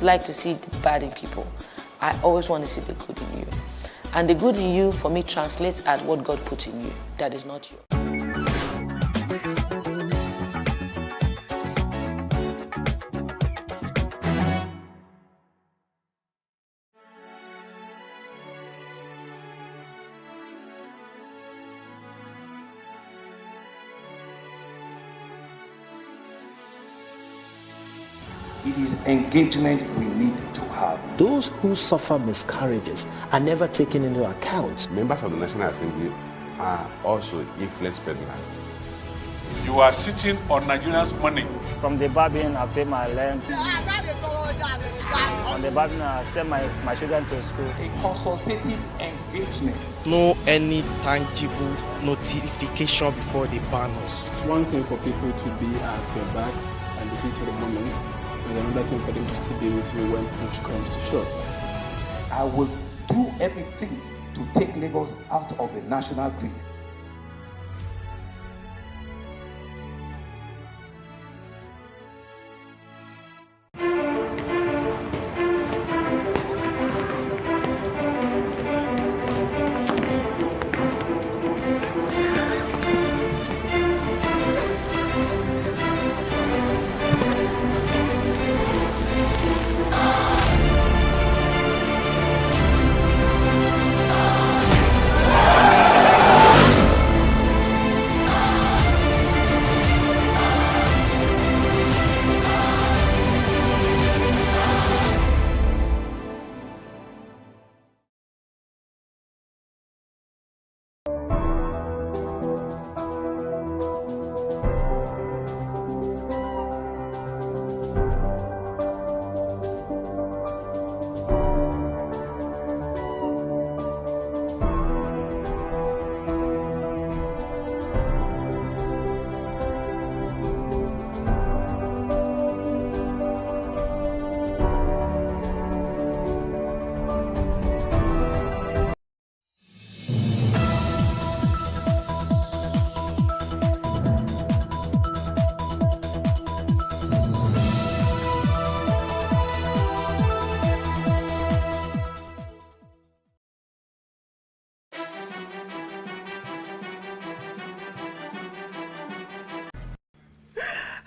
like to see the bad in people. I always want to see the good in you. And the good in you, for me, translates as what God put in you. That is not you. It is engagement we need to have. Those who suffer miscarriages are never taken into account. Members of the National Assembly are also influence peddlers. You are sitting on Nigerians' money. From the barbing, I pay my rent. On the barbing, I send my children to school. A consultative engagement. No any tangible notification before they ban us. It's one thing for people to be at your back and the heat of the moment. There's another thing for them to still be with you when push comes to shove. I will do everything to take Lagos out of the national grid.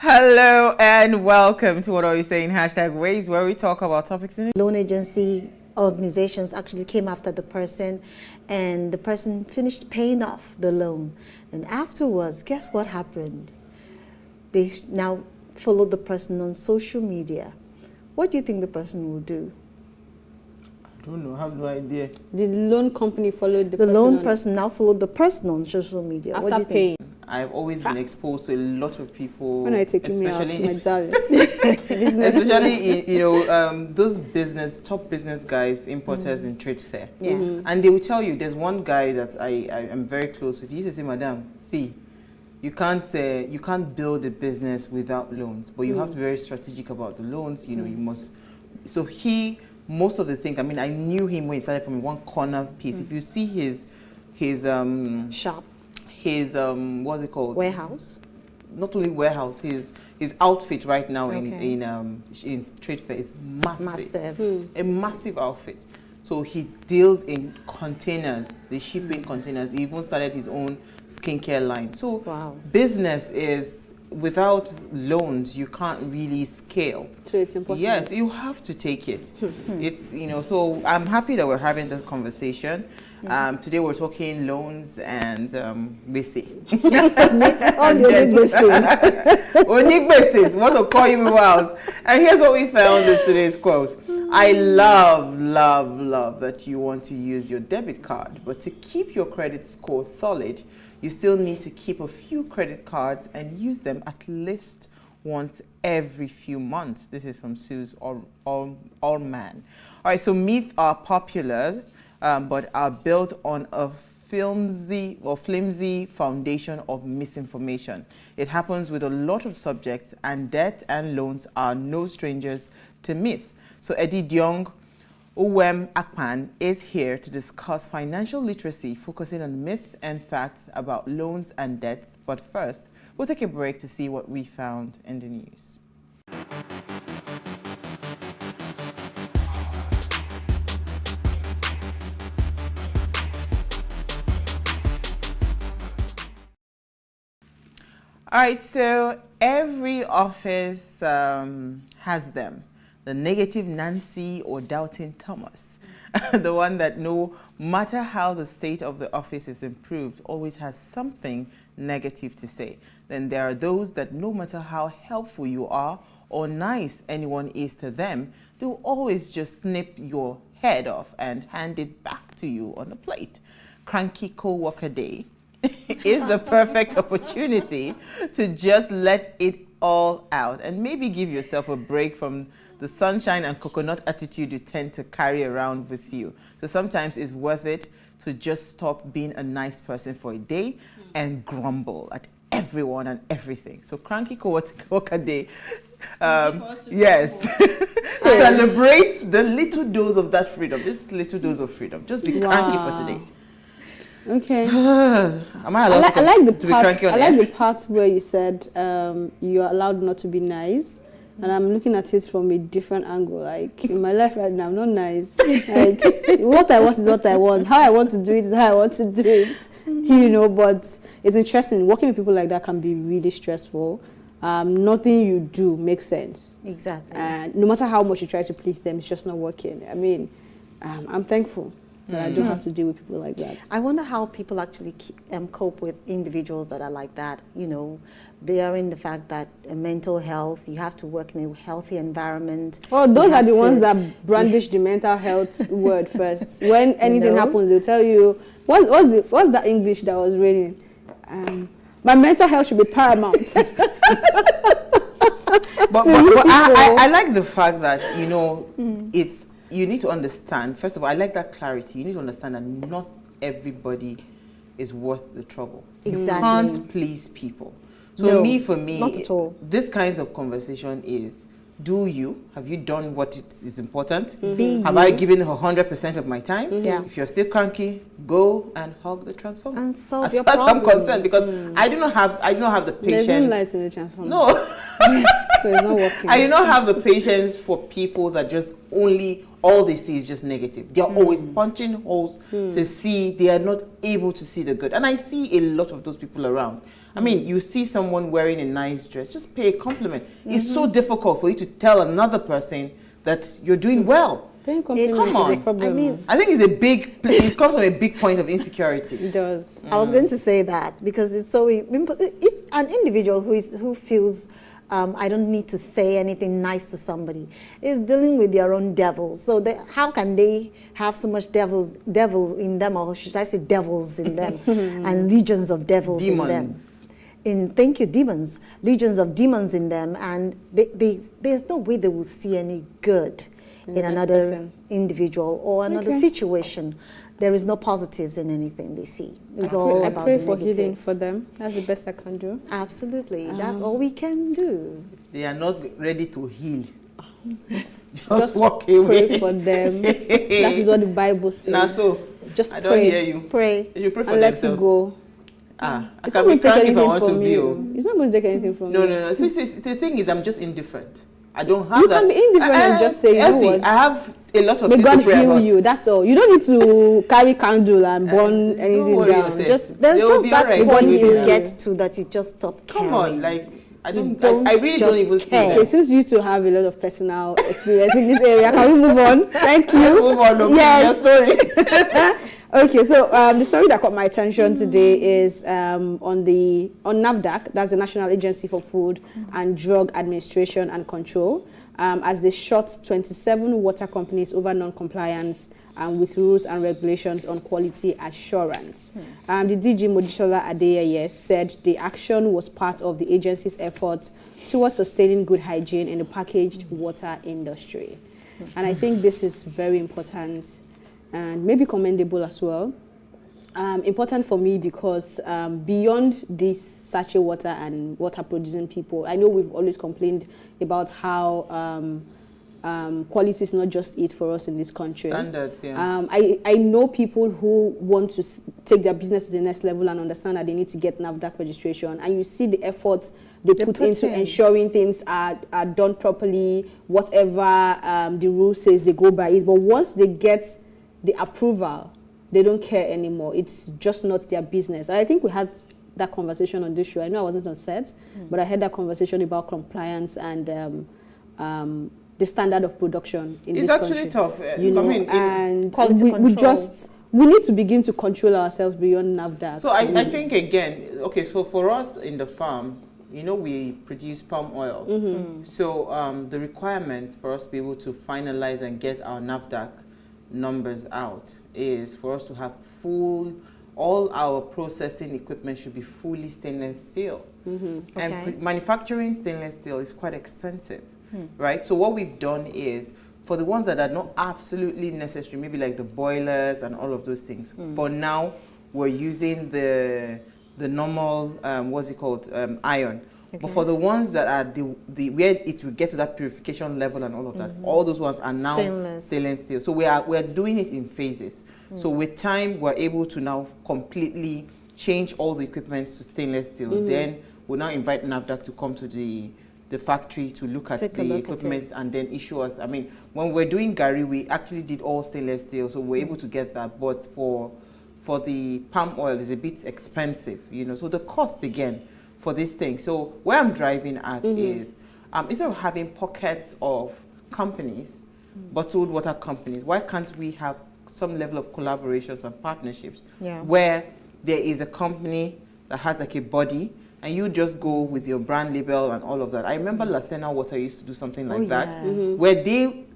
Hello and welcome to What Are You Saying? #Ways, where we talk about topics in loan agency organizations actually came after the person, and the person finished paying off the loan. And afterwards, guess what happened? They now followed the person on social media. What do you think the person will do? I don't know, I have no idea. The loan company followed the loan person now followed the person on social media. After what do you paying. think? I've always been exposed to a lot of people. When are you taking me out, my darling? Especially, those top business guys, importers in trade fair. Yes. And they will tell you, there's one guy that I am very close with. He used to say, Madam, see, you can't build a business without loans, but you have to be very strategic about the loans. You must. So most of the things. I mean, I knew him when he started from one corner piece. If you see his shop, his what's it called? Warehouse. Not only warehouse, his outfit right now Okay. in trade fair is massive. Massive. A massive outfit. So he deals in containers, the shipping containers. He even started his own skincare line. So wow. Business is, without loans, you can't really scale. So it's impossible. Yes, you have to take it. It's, so I'm happy that we're having this conversation. Today we're talking loans and BC. Want to call you out. And here's what we found in today's quote. I love that you want to use your debit card, but to keep your credit score solid, you still need to keep a few credit cards and use them at least once every few months. This is from Sue's Allman. All right, so myths are popular, but are built on a flimsy foundation of misinformation. It happens with a lot of subjects, and debt and loans are no strangers to myth. So Eddie Diong Uwem Akpan is here to discuss financial literacy, focusing on myth and facts about loans and debts. But first, we'll take a break to see what we found in the news. All right, so every office has them. The negative Nancy or doubting Thomas. The one that no matter how the state of the office is improved, always has something negative to say. Then there are those that no matter how helpful you are or nice anyone is to them, they'll always just snip your head off and hand it back to you on a plate. Cranky co-worker day is the perfect opportunity to just let it all out and maybe give yourself a break from the sunshine and coconut attitude you tend to carry around with you. So sometimes it's worth it to just stop being a nice person for a day and grumble at everyone and everything. So cranky co-worker day, yes, celebrate the little dose of that freedom, this little dose of freedom. Just be cranky for today. Okay. Am I allowed I like the to be cranky on I like air? the part where you said you're allowed not to be nice. And I'm looking at it from a different angle. Like, in my life right now, I'm not nice. Like, what I want is what I want. How I want to do it is how I want to do it. You know, but it's interesting. Working with people like that can be really stressful. Nothing you do makes sense. Exactly. And no matter how much you try to please them, it's just not working. I mean, I'm thankful that I don't have to deal with people like that. I wonder how people actually cope with individuals that are like that, you know, bearing the fact that mental health, you have to work in a healthy environment. Well, those are the ones that brandish the mental health word first. When anything happens, they'll tell you, what's that English that was raining? My mental health should be paramount. But I like the fact that, you know, you need to understand, first of all, I like that clarity. You need to understand that not everybody is worth the trouble. Exactly. You can't please people. So for me, not at all. This kinds of conversation is, have you done what is important? Have I given 100% of my time? Yeah. If you're still cranky, go and hug the transformer. And solve as your far as I'm problem. concerned, because I do not have the patience. There's no lights in the transformer. No. So it's not working. I do not have the patience for people that just all they see is just negative. They're always punching holes to see, they are not able to see the good. And I see a lot of those people around. I mean, you see someone wearing a nice dress, just pay a compliment. It's so difficult for you to tell another person that you're doing well. Paying compliments is a problem. I mean, I think it comes from a big point of insecurity. It does. I was going to say that because it's so, if an individual who feels I don't need to say anything nice to somebody, is dealing with their own devils. So how can they have so much devil in them, or should I say devils in them, and legions of devils in them? Thank you, demons. Legions of demons in them, and there's no way they will see any good in another individual or another situation. There is no positives in anything they see. It's all about the negatives. I pray for healing for them. That's the best I can do. Absolutely. That's all we can do. They are not ready to heal. Just walk away. Pray for them. That is what the Bible says. Now, so just I pray. don't hear you. Pray. You pray for and themselves. Let it go. I can be cranky if I want to be. It's not going to take anything from you. No. See, the thing is, I'm just indifferent. I don't have that. You can be indifferent and just say, you know what? I have a lot of May things God to pray heal about. you. That's all. You don't need to carry candle and burn anything down. There's just that point you get to that you just stop caring. Come on, like I really don't even see that. Okay, since you two have a lot of personal experience in this area, can we move on? Thank you. Let's move on. Yes. Story. Okay, so the story that caught my attention today is on NAFDAC, that's the National Agency for Food and Drug Administration and Control, as they shot 27 water companies over non-compliance with rules and regulations on quality assurance. The DG Modishola Adeyeye said the action was part of the agency's effort towards sustaining good hygiene in the packaged water industry. And I think this is very important and maybe commendable as well. Important for me because beyond this sachet water and water producing people, I know we've always complained about how quality is not just it for us in this country. Standards, yeah. I know people who want to take their business to the next level and understand that they need to get NAFDAC registration, and you see the effort they put into ensuring things are done properly, whatever the rule says, they go by it. But once they get the approval, they don't care anymore. It's just not their business. And I think we had that conversation on this show. I know I wasn't on set, but I had that conversation about compliance and the standard of production in this country. It's actually tough. You know, and we need to begin to control ourselves beyond NAFDAC. So I think again, okay, so for us in the farm, you know, we produce palm oil. So the requirements for us to be able to finalize and get our NAFDAC numbers out is for us to have all our processing equipment should be fully stainless steel. And manufacturing stainless steel is quite expensive, right? So what we've done is, for the ones that are not absolutely necessary, maybe like the boilers and all of those things, for now, we're using the normal, what's it called, iron. But for the ones that are where it will get to that purification level and all of that, all those ones are now stainless steel. So we're doing it in phases. So with time, we're able to now completely change all the equipment to stainless steel. Then we'll now invite NAFDAC to come to the factory to look at the equipment and then issue us. I mean, when we're doing Gary, we actually did all stainless steel, so we're able to get that. But for the palm oil, is a bit expensive, you know. So the cost again for this thing. So where I'm driving at is, instead of having pockets of companies, bottled water companies, why can't we have some level of collaborations and partnerships where there is a company that has like a body and you just go with your brand label and all of that. I remember Lasena Water used to do something like that, where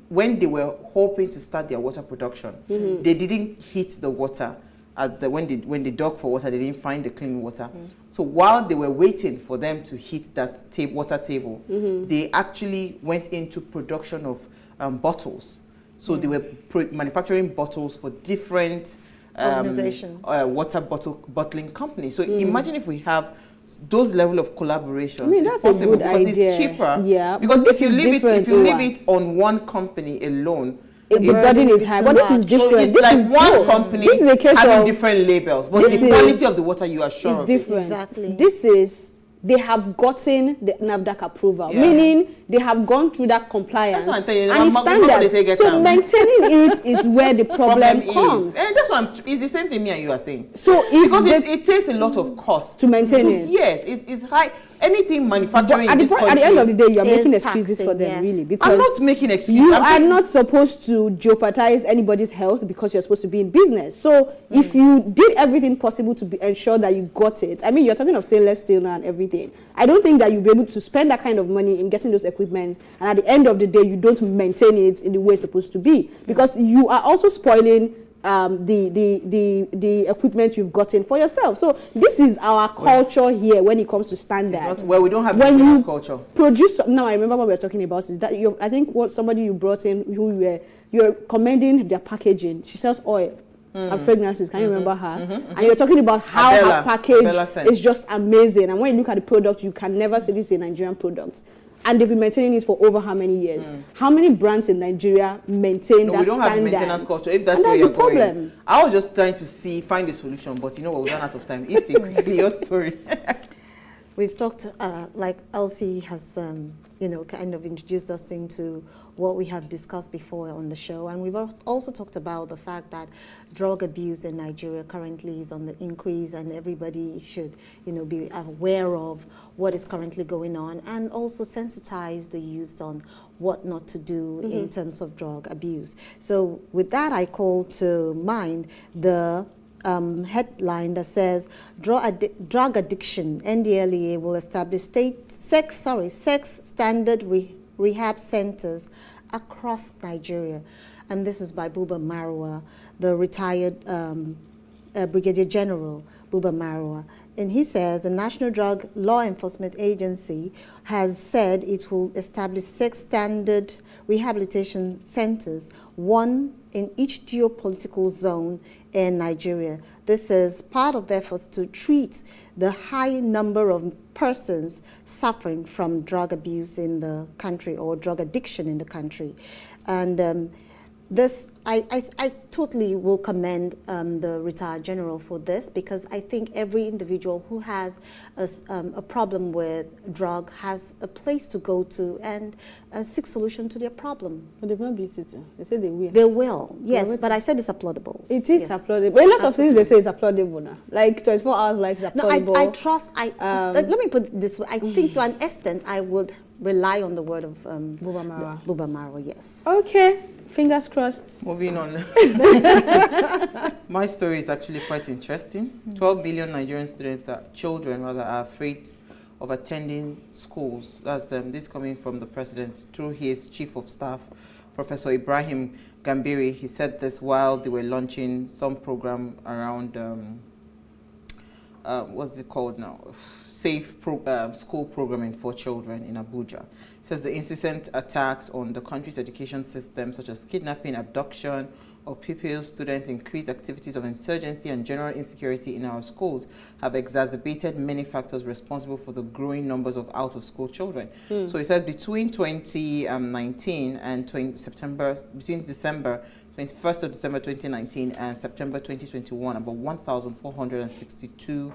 when they were hoping to start their water production, they didn't heat the water. When they dug for water, they didn't find the clean water. So while they were waiting for them to heat that water table, they actually went into production of bottles. So they were manufacturing bottles for different water bottling companies. So imagine if we have those level of collaborations. I mean, that's a good idea. Because it's cheaper. Yeah. Because if you leave it on one company alone, the burden is high. But this is different. So it's this like is one company this is a case having of different labels, but the quality of the water you are sure of different. Exactly. This is, they have gotten the NAFDAC approval, meaning they have gone through that compliance. That's what I'm telling you. And it's standard. So maintaining it is where the problem comes. And that's what it's the same thing me and you are saying. So because it takes a lot of cost to maintain it. Yes, it's high. Anything manufacturing at in this country, at the end of the day, you are making excuses taxing, for them, really, because I'm not making excuses. You are not supposed to jeopardize anybody's health because you're supposed to be in business. So if you did everything possible to ensure that you got it, I mean, you're talking of stainless steel now and everything. I don't think that you'll be able to spend that kind of money in getting those equipment, and at the end of the day, you don't maintain it in the way it's supposed to be, because you are also spoiling the equipment you've gotten for yourself. So this is our culture here when it comes to standard. We don't have maintenance culture. Now I remember what we were talking about is that I think somebody you brought in who you're commending their packaging. She sells oil and fragrances. Can you remember her? And you're talking about how her package is just amazing. And when you look at the product, you can never say this is a Nigerian product. And they've been maintaining it for over how many years? How many brands in Nigeria maintain that standard? We don't have maintenance culture. If that's where you're going. I was just trying to find a solution, but you know what? We've run out of time. Issy, quickly, your story. We've talked, like Elsie has, kind of introduced us into what we have discussed before on the show. And we've also talked about the fact that drug abuse in Nigeria currently is on the increase, and everybody should, be aware of what is currently going on, and also sensitize the youth on what not to do in terms of drug abuse. So with that, I call to mind the headline that says drug addiction, NDLEA will establish sex standard rehab centers across Nigeria. And this is by Buba Marwa, the retired Brigadier General Buba Marwa. And he says the National Drug Law Enforcement Agency has said it will establish 6 standard rehabilitation centers, 1 in each geopolitical zone in Nigeria. This is part of efforts to treat the high number of persons suffering from drug abuse in the country, or drug addiction in the country. And this I totally will commend the retired general for this, because I think every individual who has a problem with drug has a place to go to and seek solution to their problem. But they've not beat it. They say they will. They will, yes, but I said it's applaudable. It is applaudable. A lot of things they say is applaudable now. Like 24 hours light is applaudable. No, I trust, let me put it this way. I think to an extent I would rely on the word of Buba Marwa, yes. Okay, fingers crossed. Moving on. My story is actually quite interesting. 12 billion Nigerian children are afraid of attending schools. That's this coming from the president through his chief of staff, Professor Ibrahim Gambiri. He said this while they were launching some program around, what's it called now? Safe school programming for children in Abuja. It says the incessant attacks on the country's education system, such as kidnapping, abduction of pupils, students, increased activities of insurgency and general insecurity in our schools have exacerbated many factors responsible for the growing numbers of out-of-school children. So he said between 2019 and between December 21st of December 2019 and September 2021, about 1,462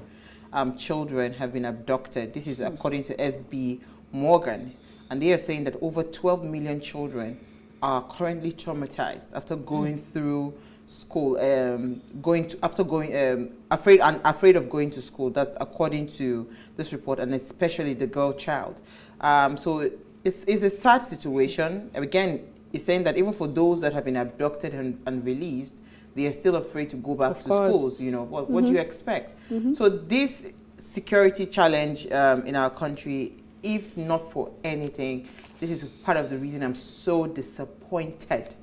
children have been abducted. This is according to SB Morgan, and they are saying that over 12 million children are currently traumatized after going through school, afraid of going to school. That's according to this report, and especially the girl child. So it's a sad situation. Again, it's saying that even for those that have been abducted and released, they are still afraid to go back to schools. You know, what do you expect? So this security challenge in our country, if not for anything, this is part of the reason I'm so disappointed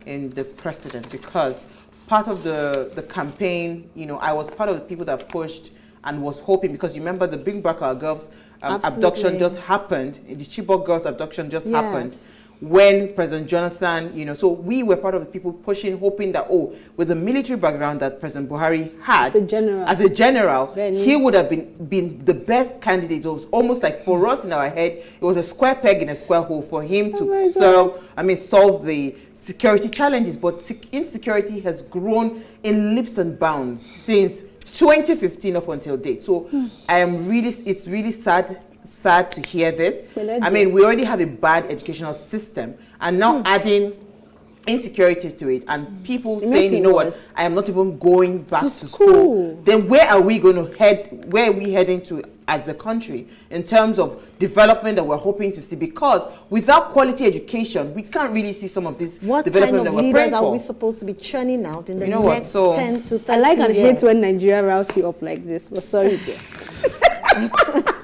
in the president, because part of the campaign, you know, I was part of the people that pushed and was hoping, because you remember the Bring Back Our Girls abduction just happened, the Chibok girls abduction just happened when President Jonathan, you know, so we were part of the people pushing, hoping that, with the military background that President Buhari had as a general, he would have been the best candidate. It was almost like, for us in our head, it was a square peg in a square hole for him to solve the security challenges. But insecurity has grown in leaps and bounds since 2015 up until date. So it's really sad to hear this. I mean, we already have a bad educational system, and now adding insecurity to it, and people saying, you know what, I am not even going back to school. Then where are we going to head? Where are we heading to as a country in terms of development that we're hoping to see? Because without quality education, we can't really see some of this development that we're praying for. What kind of leaders are we supposed to be churning out in the next 10 to 30 I like and years? hate when Nigeria rouse you up like this, but sorry dear.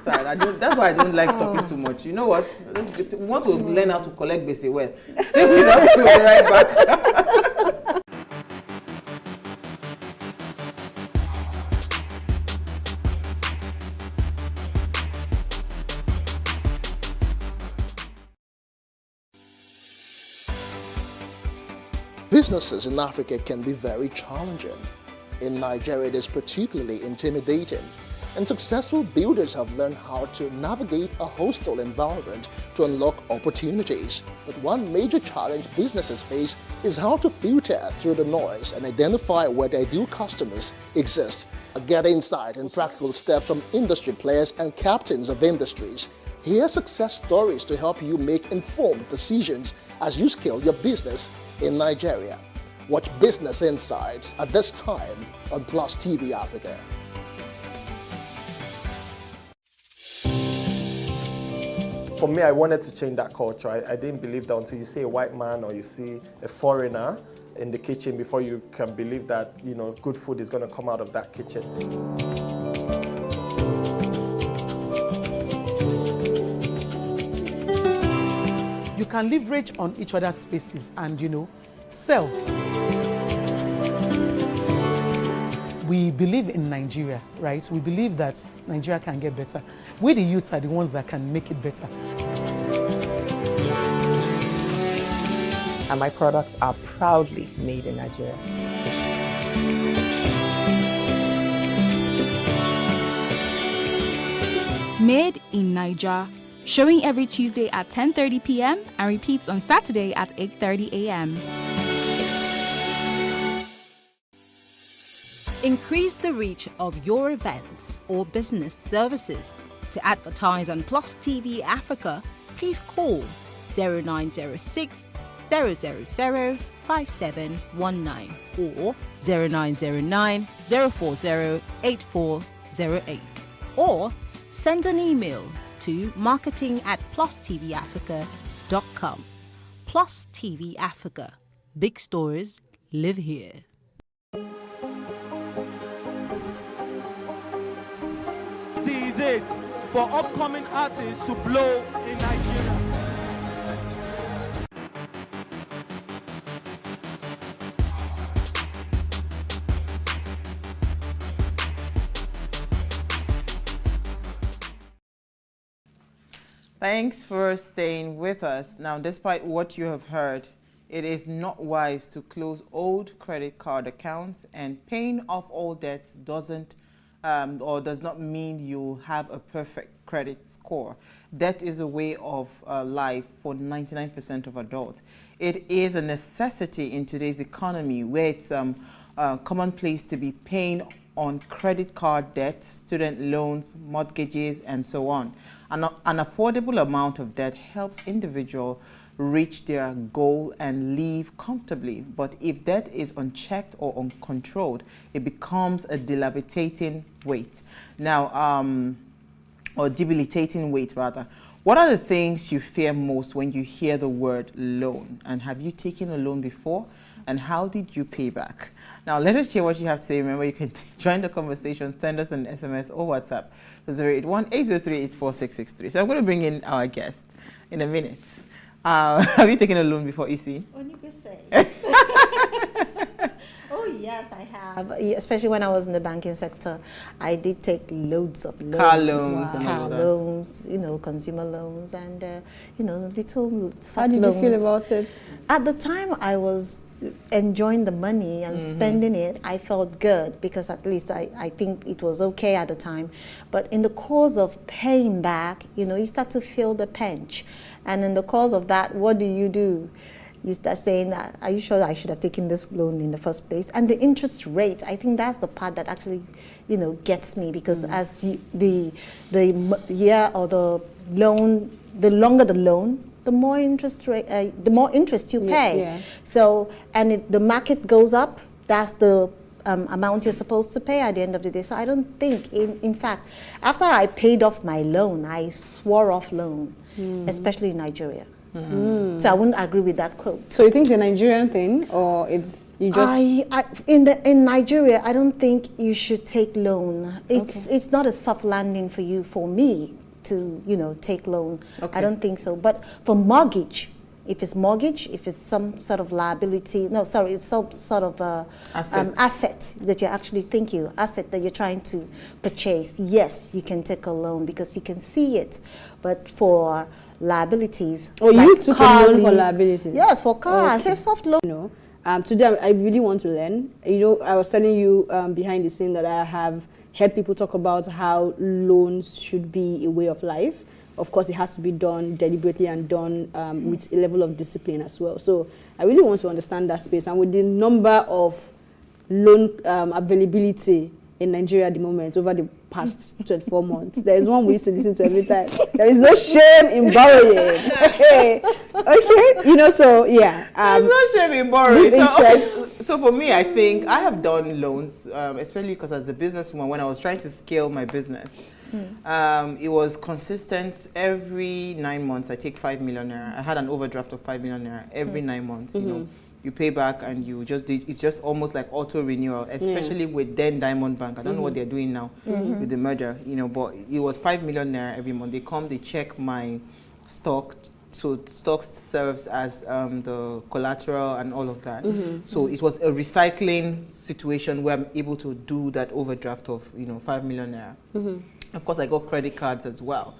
That's why I don't like talking too much. You know what? We want to learn how to collect basic well. Stay with us, we'll be right back. Businesses in Africa can be very challenging. In Nigeria, it is particularly intimidating. And successful builders have learned how to navigate a hostile environment to unlock opportunities. But one major challenge businesses face is how to filter through the noise and identify where their ideal customers exist. Get insight and practical steps from industry players and captains of industries. Hear success stories to help you make informed decisions as you scale your business in Nigeria. Watch Business Insights at this time on PlusTvAfrica. For me, I wanted to change that culture. I didn't believe that until you see a white man or you see a foreigner in the kitchen before you can believe that, you know, good food is going to come out of that kitchen. You can leverage on each other's spaces and, you know, sell. We believe in Nigeria, right? We believe that Nigeria can get better. We, the youth, are the ones that can make it better. And my products are proudly made in Nigeria. Made in Nigeria, showing every Tuesday at 10:30 p.m. and repeats on Saturday at 8:30 a.m. Increase the reach of your events or business services. To advertise on Plus TV Africa, please call 0906 000 5719 or 0909 040 8408, or send an email to marketing@PlusTvAfrica.com. Plus TV Africa. Big stories live here. Seize it for upcoming artists to blow in Nigeria. Thanks for staying with us. Now, despite what you have heard, it is not wise to close old credit card accounts, and paying off all debts doesn't or does not mean you have a perfect credit score. Debt is a way of life for 99% of adults. It is a necessity in today's economy, where it's commonplace to be paying on credit card debt, student loans, mortgages, and so on. An affordable amount of debt helps individuals reach their goal and live comfortably. But if debt is unchecked or uncontrolled, it becomes a debilitating weight. Now, or debilitating weight rather. What are the things you fear most when you hear the word loan? And have you taken a loan before? And how did you pay back? Now, let us hear what you have to say. Remember, you can join the conversation, send us an SMS or WhatsApp to 081-803-84663. So I'm going to bring in our guest in a minute. Have you taken a loan before, Isi? Oh, yes, I have. Especially when I was in the banking sector, I did take loads of loans. Car loans. Wow. Car loans, you know, consumer loans, and, you know, little soft How did loans. you feel about it? At the time, I was enjoying the money and spending it. I felt good because at least I think it was okay at the time. But in the course of paying back, you know, you start to feel the pinch. And in the course of that, what do? You start saying, are you sure I should have taken this loan in the first place? And the interest rate, I think that's the part that actually, you know, gets me, because as the year or the loan, the longer the loan, the more interest rate, the more interest you pay. Yeah. So, and if the market goes up, that's the amount you're supposed to pay at the end of the day. So I don't think, in fact, after I paid off my loan, I swore off loan, especially in Nigeria. So I wouldn't agree with that quote. So you think it's a Nigerian thing, or it's you just? In Nigeria, I don't think you should take loan. It's not a soft landing for you, for me, to, you know, take loan. I don't think so. But for mortgage, if it's mortgage, if it's some sort of liability, no, sorry, it's some sort of asset that you're actually asset that you're trying to purchase, yes, you can take a loan because you can see it. But for liabilities, Oh, like you took a loan for liabilities? Yes, for cars, it's soft loan. You know, today I really want to learn. You know, I was telling you behind the scene that I have heard people talk about how loans should be a way of life. Of course, it has to be done deliberately and done with a level of discipline as well. So I really want to understand that space. And with the number of loan availability in Nigeria at the moment over the past 24 months, there is one we used to listen to every time. There is no shame in borrowing. Okay, you know, so yeah. There's no shame in borrowing. So for me, I think I have done loans, especially because as a businesswoman, when I was trying to scale my business, it was consistent. Every 9 months, I take 5 million naira. I had an overdraft of 5 million naira every 9 months. You know, you pay back and you just did. It's just almost like auto renewal, especially with then Diamond Bank. I don't know what they're doing now with the merger. You know, but it was 5 million naira every month. They come, they check my stock. So stock serves as the collateral and all of that. So it was a recycling situation where I'm able to do that overdraft of 5 million naira. Of course, I got credit cards as well,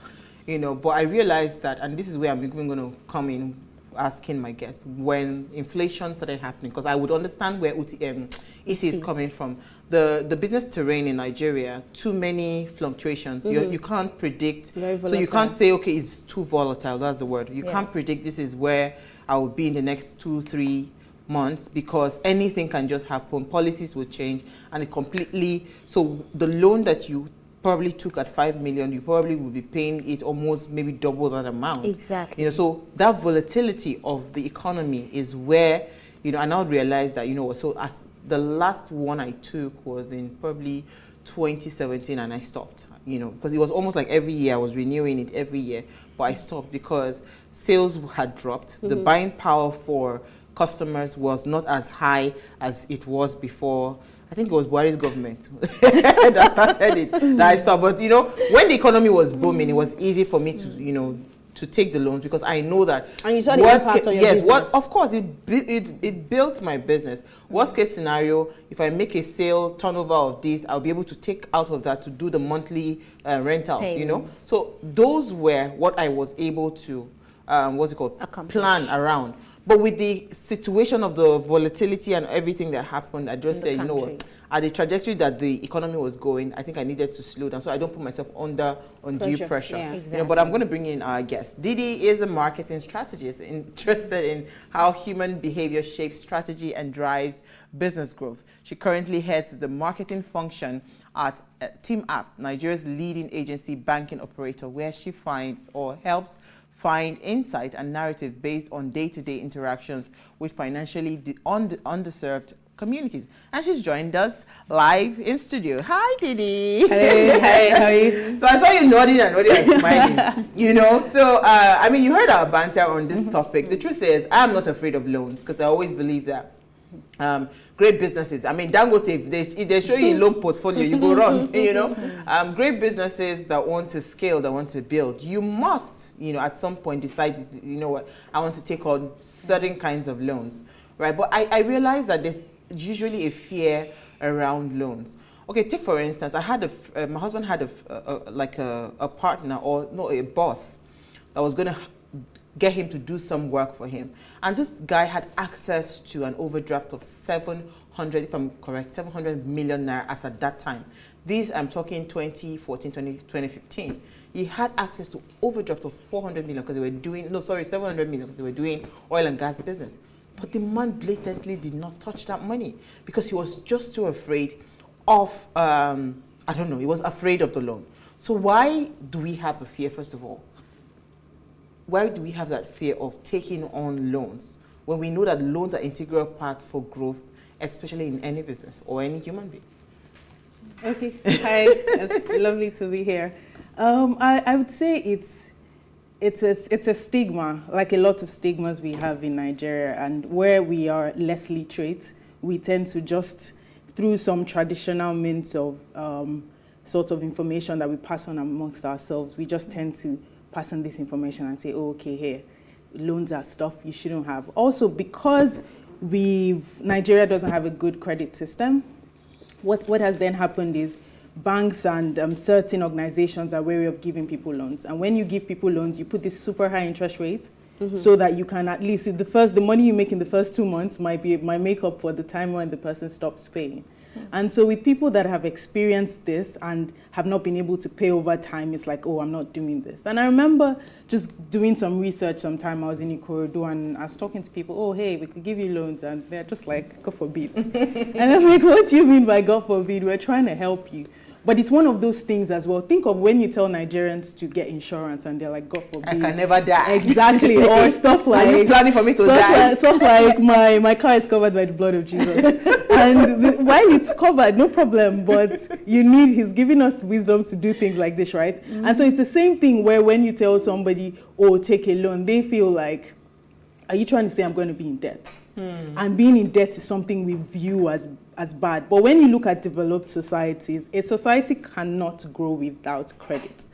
but I realized that, and this is where I'm even going to come in, asking my guests, when inflation started happening, because I would understand where EC is coming from. The business terrain in Nigeria, too many fluctuations. You can't predict. So you can't say, okay, it's too volatile. That's the word. You can't predict this is where I will be in the next 2, 3, months, because anything can just happen. Policies will change, and it completely. So the loan that you probably took at 5 million, you probably will be paying it almost maybe double that amount. Exactly. You know, so that volatility of the economy is where, you know, I now realize that, you know, so as the last one I took was in probably 2017, and I stopped, you know, because it was almost like every year I was renewing it every year, but I stopped because sales had dropped. The buying power for customers was not as high as it was before. I think it was Buhari's government that started it, that I stopped. But, you know, when the economy was booming, it was easy for me to, you know, to take the loans, because I know that. And you saw the impact on your business. Of course, it built my business. Worst case scenario, if I make a sale turnover of this, I'll be able to take out of that to do the monthly rentals, payment. You know. So those were what I was able to, plan around. But with the situation of the volatility and everything that happened, I just said, you know what, at the trajectory that the economy was going, I think I needed to slow down so I don't put myself under undue pressure. Yeah, exactly. You know, but I'm going to bring in our guest. Didi is a marketing strategist interested in how human behavior shapes strategy and drives business growth. She currently heads the marketing function at Team App, Nigeria's leading agency banking operator, where she finds or helps find insight and narrative based on day-to-day interactions with financially underserved communities. And she's joined us live in studio. Hi, Didi. Hello. Hi, how are you? So I saw you nodding and smiling, you know. So, I mean, you heard our banter on this topic. The truth is, I'm not afraid of loans, because I always believe that great businesses, I mean, Dangote, if they show you a loan portfolio, you go wrong, you know. Great businesses that want to scale, that want to build, you must, you know, at some point decide, you know what, I want to take on certain kinds of loans, right? But I realize that there's usually a fear around loans. Okay, take for instance, I had my husband had a partner, or no, a boss that was going to get him to do some work for him. And this guy had access to an overdraft of 700, if I'm correct, 700 million naira as at that time. These, I'm talking 2014, 2015. He had access to overdraft of 400 million because they were doing, 700 million because they were doing oil and gas business. But the man blatantly did not touch that money because he was just too afraid of, he was afraid of the loan. So why do we have the fear, first of all? Why do we have that fear of taking on loans when we know that loans are an integral part for growth, especially in any business or any human being? Okay, hi, it's lovely to be here. I would say it's a stigma, like a lot of stigmas we have in Nigeria, and where we are less literate, we tend to just, through some traditional means of sort of information that we pass on amongst ourselves, we just tend to pass on this information and say, oh, okay, here, loans are stuff you shouldn't have. Also, because Nigeria doesn't have a good credit system, what has then happened is banks and certain organizations are wary of giving people loans. And when you give people loans, you put this super high interest rate so that you can at least, the money you make in the first 2 months might make up for the time when the person stops paying. And so with people that have experienced this and have not been able to pay over time, it's like, oh, I'm not doing this. And I remember just doing some research sometime. I was in Youre and I was talking to people, oh, hey, we could give you loans. And they're just like, God forbid. And I'm like, what do you mean by God forbid? We're trying to help you. But it's one of those things as well. Think of when you tell Nigerians to get insurance and they're like, God forbid. I can never die. Exactly. Or stuff like... Are you planning for me to die? Stuff like my car is covered by the blood of Jesus. And while it's covered, no problem. But he's giving us wisdom to do things like this, right? And so it's the same thing where when you tell somebody, oh, take a loan, they feel like, are you trying to say I'm going to be in debt? And being in debt is something we view as bad. But when you look at developed societies, a society cannot grow without credit.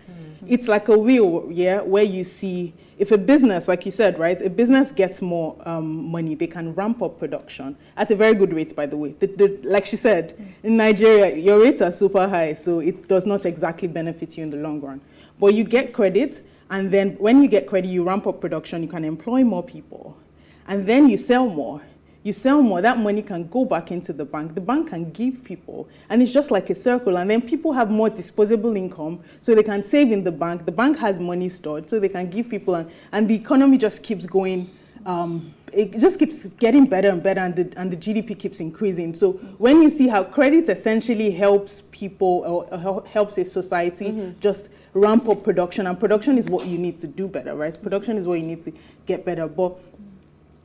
It's like a wheel, where you see, if a business, like you said, right, a business gets more money, they can ramp up production at a very good rate, by the way. Like she said, in Nigeria, your rates are super high, so it does not exactly benefit you in the long run. But you get credit, and then when you get credit, you ramp up production, you can employ more people. And then you sell more. That money can go back into the bank. The bank can give people, and it's just like a circle. And then people have more disposable income, so they can save in the bank. The bank has money stored, so they can give people, and the economy just keeps going it just keeps getting better and better, and the GDP keeps increasing. So when you see how credit essentially helps people or helps a society just ramp up production, and production is what you need to do better, right? Production is what you need to get better. But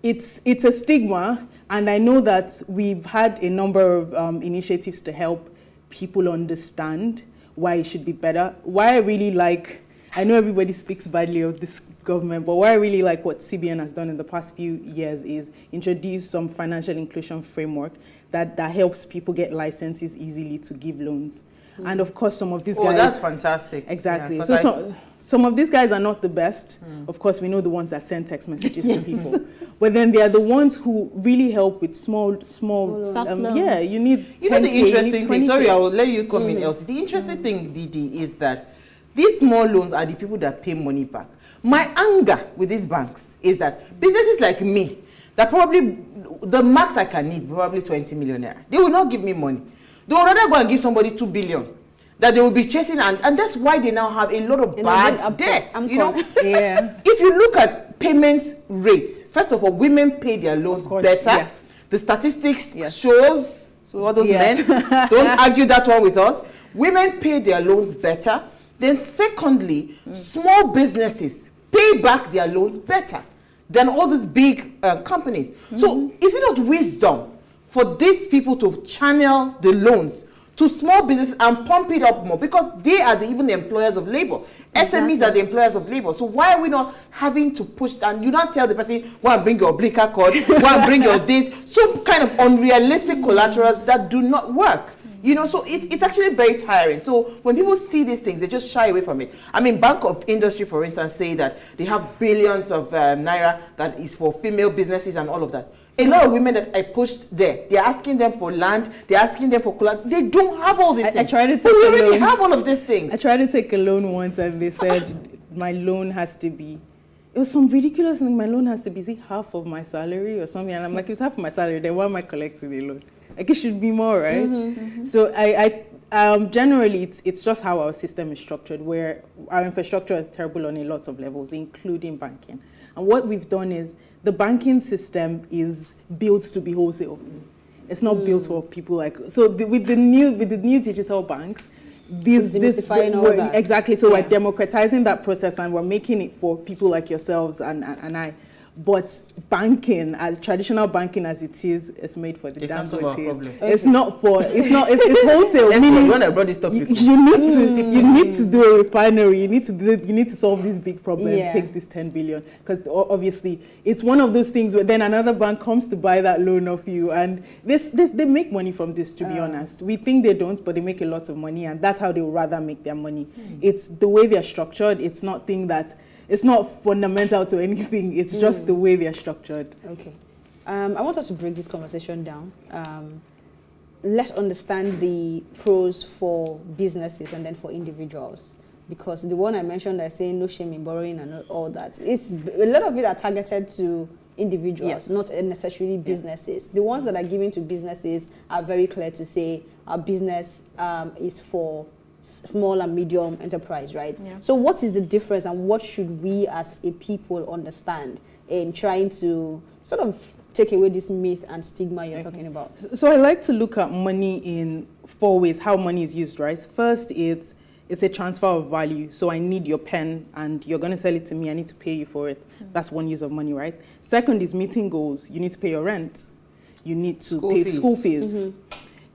it's a stigma, and I know that we've had a number of initiatives to help people understand why it should be better. Why I really like, I know everybody speaks badly of this government, but why I really like what CBN has done in the past few years is introduce some financial inclusion framework that helps people get licenses easily to give loans. And of course, some of these guys... Oh, that's fantastic. Exactly. Yeah, so some of these guys are not the best. Of course, we know the ones that send text messages to people. But then they are the ones who really help with small yeah, you need... You know the interesting thing, sorry, I will let you come in, Elsie. The interesting thing, Didi, is that these small loans are the people that pay money back. My anger with these banks is that businesses like me, that probably, the max I can need, probably 20 million naira. They will not give me money. They would rather go and give somebody 2 billion that they will be chasing, and that's why they now have a lot of bad debt. You know, if you look at payment rates, first of all, women pay their loans better. Yes. The statistics shows, so all those men, don't argue that one with us. Women pay their loans better. Then secondly, small businesses pay back their loans better than all these big companies. So is it not wisdom for these people to channel the loans to small businesses and pump it up more, because they are even the employers of labor. SMEs are the employers of labor. So why are we not having to push, and you not tell the person, go and bring your Oblica card, go and bring your this, some kind of unrealistic collaterals that do not work. You know, so it's actually very tiring. So when people see these things, they just shy away from it. I mean, Bank of Industry, for instance, say that they have billions of naira that is for female businesses and all of that. A lot of women that I pushed there, they're asking them for land, they're asking them for collateral. They don't have all these things. I tried to take we already have all of these things. I tried to take a loan once, and they said my loan has to be, it was some ridiculous thing, my loan has to be, is it half of my salary or something? And I'm like, if it's half of my salary, then why am I collecting the loan? Like, it should be more, right? So generally, it's just how our system is structured, where our infrastructure is terrible on a lot of levels, including banking. And what we've done is, the banking system is built to be wholesale. It's not built for people like, so with the new digital banks, exactly. So we're democratizing that process, and we're making it for people like yourselves and I. But banking, as traditional banking as it is made for the Dangote. It's not for, it's wholesale. Meaning when I brought this topic, you need to do a refinery. You need to solve this big problem. Take this 10 billion, because obviously it's one of those things where then another bank comes to buy that loan of you, and they make money from this. To be honest, we think they don't, but they make a lot of money, and that's how they would rather make their money. It's the way they're structured. It's not thing that. It's not fundamental to anything. It's just the way they're structured. Okay. I want us to break this conversation down. Let's understand the pros for businesses and then for individuals. Because the one I mentioned, I say no shame in borrowing and all that. It's a lot of it are targeted to individuals, not necessarily businesses. The ones that are given to businesses are very clear to say our business is for small and medium enterprise, right? So what is the difference, and what should we as a people understand in trying to sort of take away this myth and stigma you're talking about? So I like to look at money in 4 ways, how money is used, right? First, it's a transfer of value. So I need your pen and you're going to sell it to me. I need to pay you for it. That's one use of money, right? Second is meeting goals. You need to pay your rent. You need to pay school fees.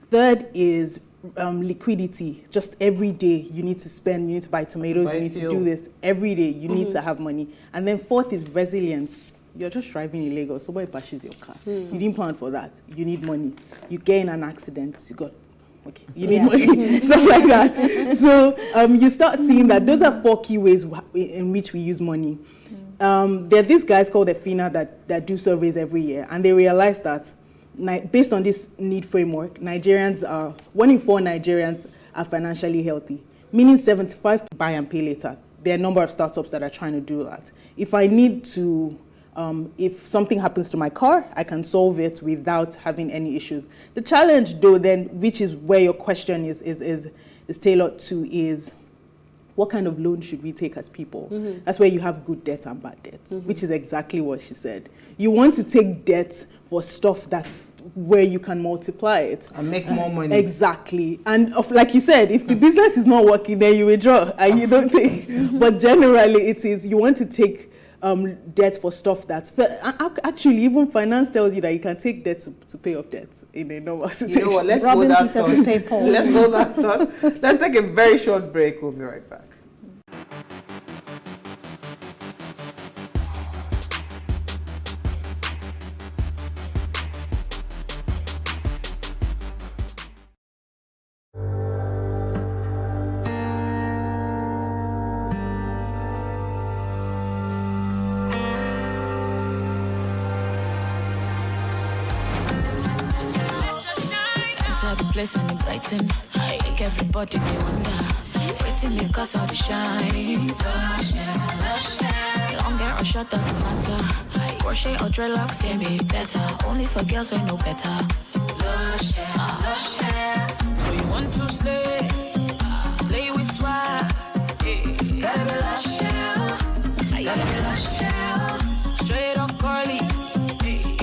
Third is liquidity. Just every day you need to spend, you need to buy tomatoes, you need to do this every day. You need to have money. And then fourth is resilience. You're just driving in Lagos, somebody bashes your car. You didn't plan for that. You need money. You get in an accident, you need money, stuff like that. So you start seeing that those are 4 key ways in which we use money. There are these guys called EFINA that do surveys every year, and they realize that based on this need framework, 1 in 4 Nigerians are financially healthy, meaning 75% buy and pay later. There are a number of startups that are trying to do that. If I need to, if something happens to my car, I can solve it without having any issues. The challenge though then, which is where your question is tailored to, is what kind of loan should we take as people? That's where you have good debt and bad debt, which is exactly what she said. You want to take debt for stuff that's where you can multiply it and make more money. Exactly. And like you said, if the business is not working, then you withdraw and you don't take. But generally, it is you want to take debt for stuff that's actually even finance tells you that you can take debt to pay off debt in a normal situation. You know what? Let's go that thought. Let's go that thought. Let's take a very short break. We'll be right back. Place and brighten, make everybody they wonder. Waiting because of the shine. Lush hair, lush hair. Long hair or short doesn't matter. Crochet or dreadlocks can be better. Only for girls who know better. Lush hair, lush hair. So you want to slay, slay with swag. Gotta be lush hair, gotta be lush hair. Straight or curly,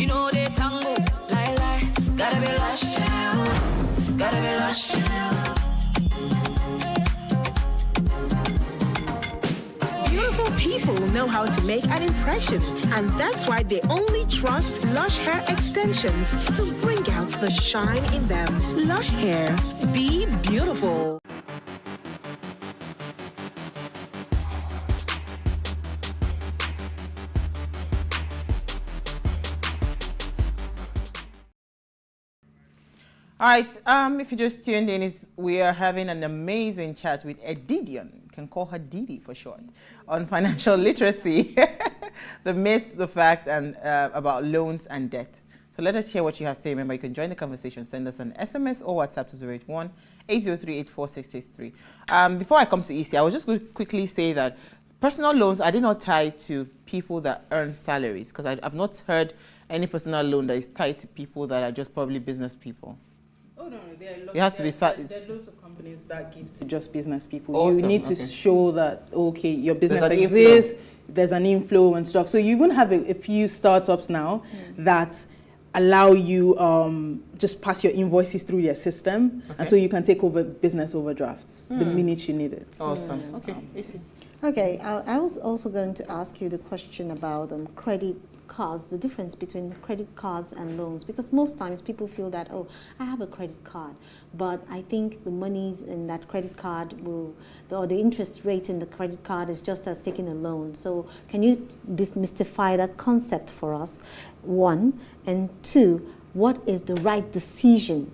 you know they tango. Lie, gotta be lush hair. Gotta be lush. Beautiful people know how to make an impression, and that's why they only trust Lush Hair extensions to bring out the shine in them. Lush Hair, be beautiful. All right, if you just tuned in, we are having an amazing chat with Edidion, you can call her Didi for short, on financial literacy, the myth, the fact, and about loans and debt. So let us hear what you have to say. Remember, you can join the conversation, send us an SMS or WhatsApp to 081-803-84663. Before I come to EC, I was just going to quickly say that personal loans are they not tied to people that earn salaries? Because I've not heard any personal loan that is tied to people that are just probably business people. Oh, no, there are lots, you have to be there are loads of companies that give to just business people. Awesome. You need to show that, okay, your business exists, there's an inflow and stuff. So you even have a few startups now that allow you just pass your invoices through their system, and so you can take over business overdrafts the minute you need it. Awesome. Okay, easy. Okay, I was also going to ask you the question about credit cards, the difference between credit cards and loans, because most times people feel that, oh, I have a credit card, but I think the monies in that credit card or the interest rate in the credit card is just as taking a loan. So can you demystify that concept for us, one? And two, what is the right decision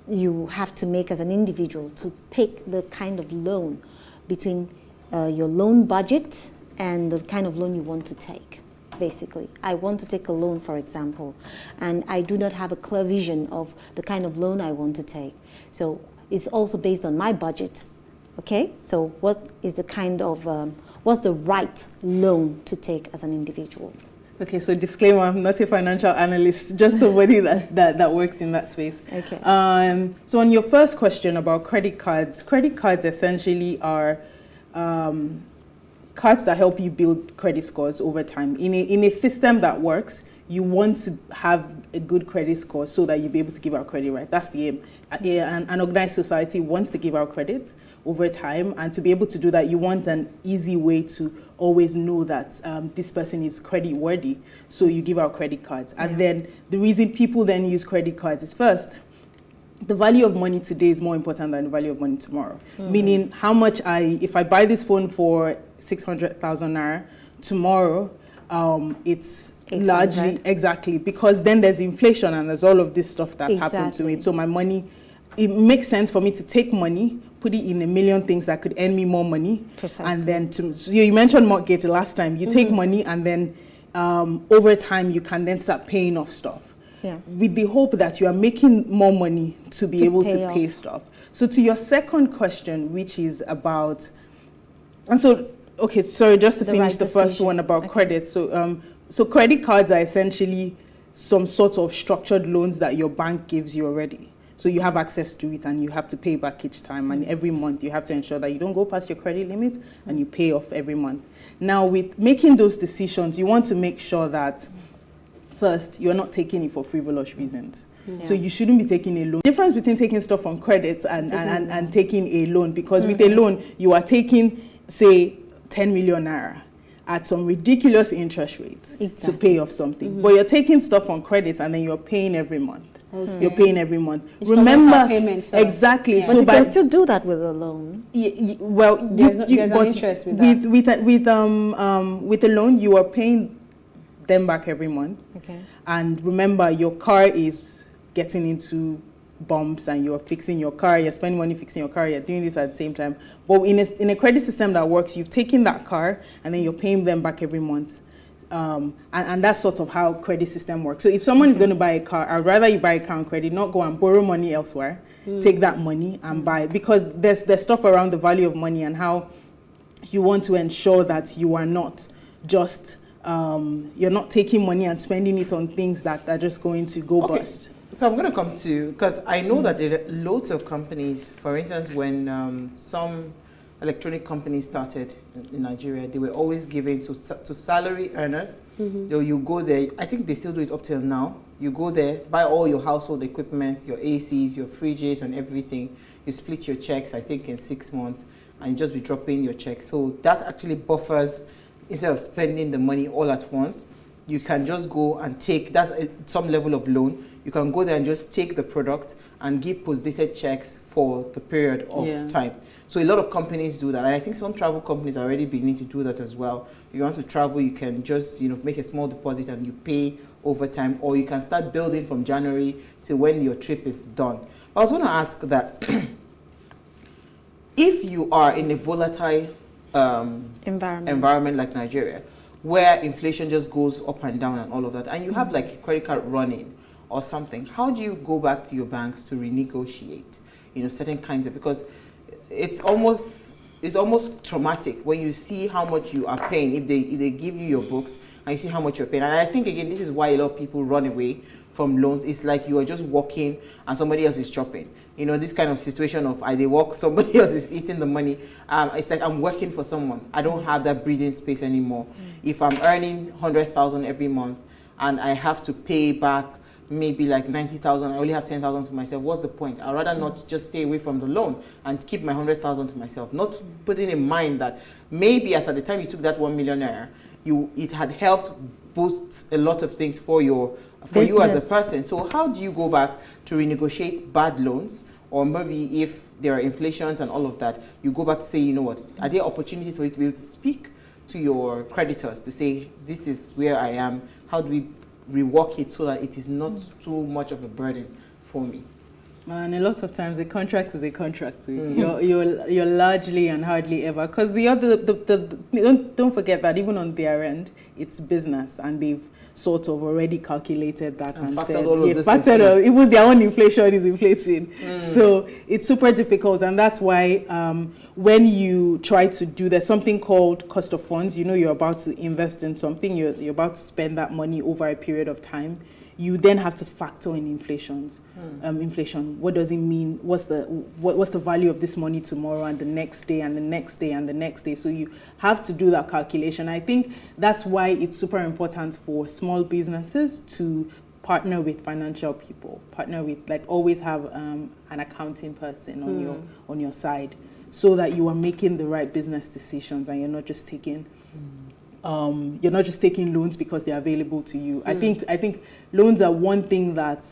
you have to make as an individual to pick the kind of loan between your loan budget and the kind of loan you want to take? Basically, I want to take a loan, for example, and I do not have a clear vision of the kind of loan I want to take. So it's also based on my budget. Okay, so what is the kind of, what's the right loan to take as an individual? Okay, so disclaimer, I'm not a financial analyst, just somebody that works in that space. Okay. So on your first question about credit cards essentially are cards that help you build credit scores over time. In a system that works, you want to have a good credit score so that you'll be able to give out credit, right? That's the aim. An organized society wants to give out credit over time, and to be able to do that, you want an easy way to always know that this person is credit worthy, so you give out credit cards. And then the reason people then use credit cards is, first, the value of money today is more important than the value of money tomorrow. Meaning how much if I buy this phone for 600,000 naira, tomorrow it's 800. Largely, exactly, because then there's inflation and there's all of this stuff that's happened to me. So my money, it makes sense for me to take money, put it in a million things that could earn me more money. Precisely. And then so you mentioned mortgage last time. You take money and then over time you can then start paying off stuff. Yeah. With the hope that you are making more money to be able to pay stuff. So to your second question, which is about, and so, okay, sorry, just to finish the first one about credit. So, so credit cards are essentially some sort of structured loans that your bank gives you already. So you have access to it and you have to pay back each time. And every month you have to ensure that you don't go past your credit limit and you pay off every month. Now with making those decisions, you want to make sure that first, you're not taking it for frivolous reasons. So you shouldn't be taking a loan. Difference between taking stuff on credit and taking a loan, because with a loan, you are taking, say, 10 million naira at some ridiculous interest rates to pay off something. But you're taking stuff on credit and then you're paying every month. You're paying every month. Remember, exactly. Yeah. But you can still do that with a loan. Well, there's an interest with that. With a loan, you are paying them back every month. Okay. And remember, your car is getting into bumps and you're fixing your car, you're spending money fixing your car, you're doing this at the same time. But in a credit system that works, you've taken that car and then you're paying them back every month. And that's sort of how credit system works. So if someone is going to buy a car, I'd rather you buy a car on credit, not go and borrow money elsewhere, take that money and buy, because there's stuff around the value of money and how you want to ensure that you are not just, you're not taking money and spending it on things that are just going to go bust. So I'm going to come to, because I know that there are loads of companies, for instance, when some electronic companies started in Nigeria, they were always giving to salary earners. So you go there, I think they still do it up till now. You go there, buy all your household equipment, your ACs, your fridges and everything. You split your checks, I think in 6 months, and you just be dropping your checks. So that actually buffers, instead of spending the money all at once, you can just go and take, that's some level of loan. You can go there and just take the product and give post-dated checks for the period of time. So a lot of companies do that. And I think some travel companies are already beginning to do that as well. If you want to travel, you can just make a small deposit and you pay over time, or you can start building from January to when your trip is done. I was going to ask that if you are in a volatile environment like Nigeria, where inflation just goes up and down and all of that, and you have like a credit card running or something, how do you go back to your banks to renegotiate, certain kinds of, because it's almost traumatic when you see how much you are paying, if they give you your books and you see how much you're paying. And I think, again, this is why a lot of people run away from loans. It's like you are just walking and somebody else is shopping. This kind of situation of they walk, somebody else is eating the money. It's like I'm working for someone. I don't have that breathing space anymore. If I'm earning 100,000 every month and I have to pay back maybe like 90,000, I only have 10,000 to myself, what's the point? I'd rather not just stay away from the loan and keep my 100,000 to myself, not putting in mind that maybe as at the time you took that 1 million naira, it had helped boost a lot of things for you as a person. So how do you go back to renegotiate bad loans, or maybe if there are inflations and all of that, you go back to say, what, are there opportunities for you to be able to speak to your creditors to say, this is where I am, how do we rework it so that it is not too much of a burden for me? And a lot of times a contract is a contract. You're largely and hardly ever, because don't forget that even on their end, it's business, and they've sort of already calculated that and said, even their own inflation is inflating. So it's super difficult, and that's why when you try to do, there's something called cost of funds. You're about to invest in something, you're about to spend that money over a period of time. You then have to factor in inflation. What does it mean? What's the value of this money tomorrow and the next day and the next day and the next day? So you have to do that calculation. I think that's why it's super important for small businesses to partner with financial people. Always have an accounting person on your side, so that you are making the right business decisions and you're not just taking loans because they're available to you. I think loans are one thing that,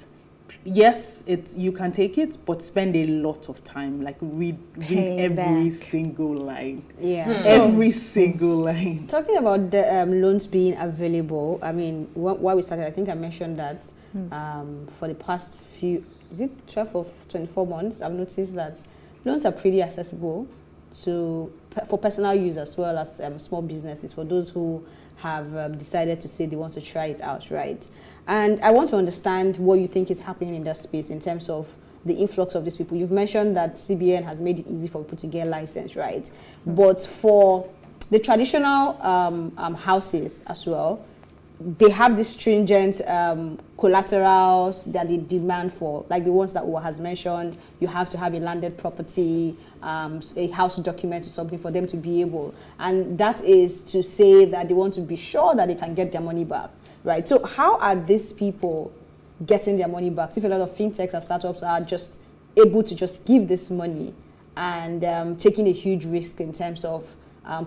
yes, you can take it, but spend a lot of time, read every single line. Every single line. Talking about the loans being available, I mean, while we started, I think I mentioned that for the past 12 or 24 months, I've noticed that loans are pretty accessible for personal use as well as small businesses, for those who have decided to say they want to try it out, right? And I want to understand what you think is happening in that space in terms of the influx of these people. You've mentioned that CBN has made it easy for people to get license, right? But for the traditional houses as well, they have this stringent collaterals that they demand for, like the ones that Uwa has mentioned. You have to have a landed property, a house document or something for them to be able. And that is to say that they want to be sure that they can get their money back, right? So how are these people getting their money back? If a lot of fintechs and startups are just able to just give this money and taking a huge risk in terms of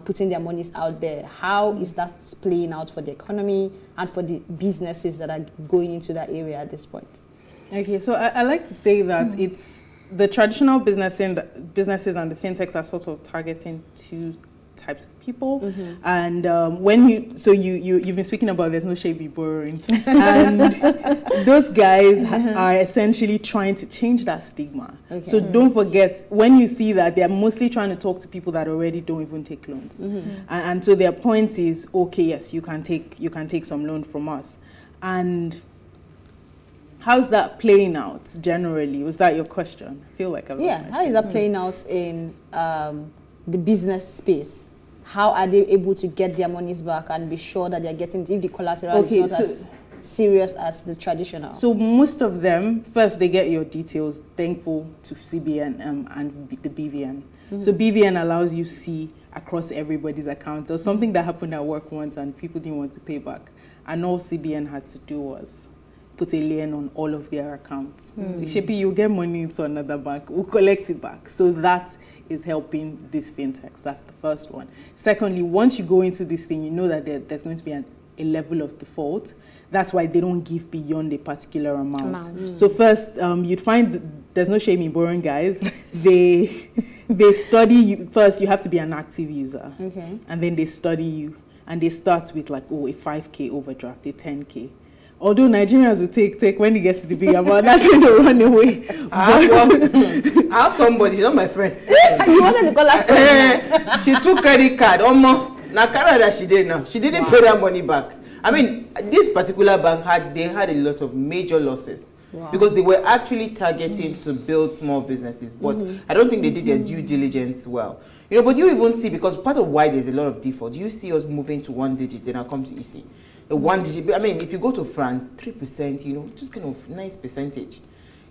putting their monies out there, how is that playing out for the economy and for the businesses that are going into that area at this point? Okay, so I like to say that it's the traditional businesses and the fintechs are sort of targeting two types of people, and when you've been speaking about there's no shade be borrowing, and those guys are essentially trying to change that stigma. So don't forget, when you see that, they're mostly trying to talk to people that already don't even take loans, and so their point is, okay, yes, you can take some loan from us. And how's that playing out generally? Was that your question? I feel like how is that playing out in the business space? How are they able to get their monies back and be sure that they're getting, if the collateral is not as serious as the traditional? So most of them, first they get your details, thankful to CBN and the BVN. So BVN allows you see across everybody's account. There was something that happened at work once and people didn't want to pay back. And all CBN had to do was put a lien on all of their accounts. Shepi, you get money into another bank, we'll collect it back. So that is helping these fintechs. That's the first one. Secondly, once you go into this thing, you know that there's going to be a level of default. That's why they don't give beyond a particular amount. So first, you'd find there's no shame in borrowing, guys. They study you. First, you have to be an active user. And then they study you. And they start with like, a 5K overdraft, a 10K. Although Nigerians will take when it gets to the big amount, that's when they run away. I have somebody, she's not my friend. You wanted to call her friend? She took credit card. Now Canada she did now. She didn't pay that money back. I mean, this particular bank had a lot of major losses. Because they were actually targeting to build small businesses, but I don't think they did their due diligence well. You know, but you even see, because part of why there's a lot of default, you see us moving to one digit, then I'll come to EC. The 1 digit, I mean, if you go to France, 3%, you know, just kind of nice percentage.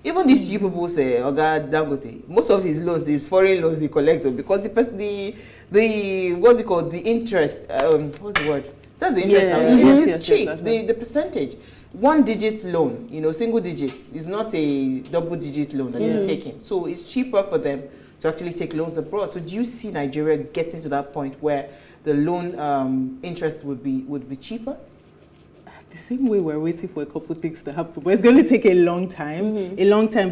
Even these you people say, Oga Dangote, most of his loans, his foreign loans he collects because the what's it called, the interest, what's the word? That's the interest now. It's cheap, the percentage. 1 digit loan, you know, single digits is not a double digit loan that they're taking. So it's cheaper for them to actually take loans abroad. So do you see Nigeria getting to that point where the loan interest would be cheaper? The same way we're waiting for a couple of things to happen, but it's going to take a long time,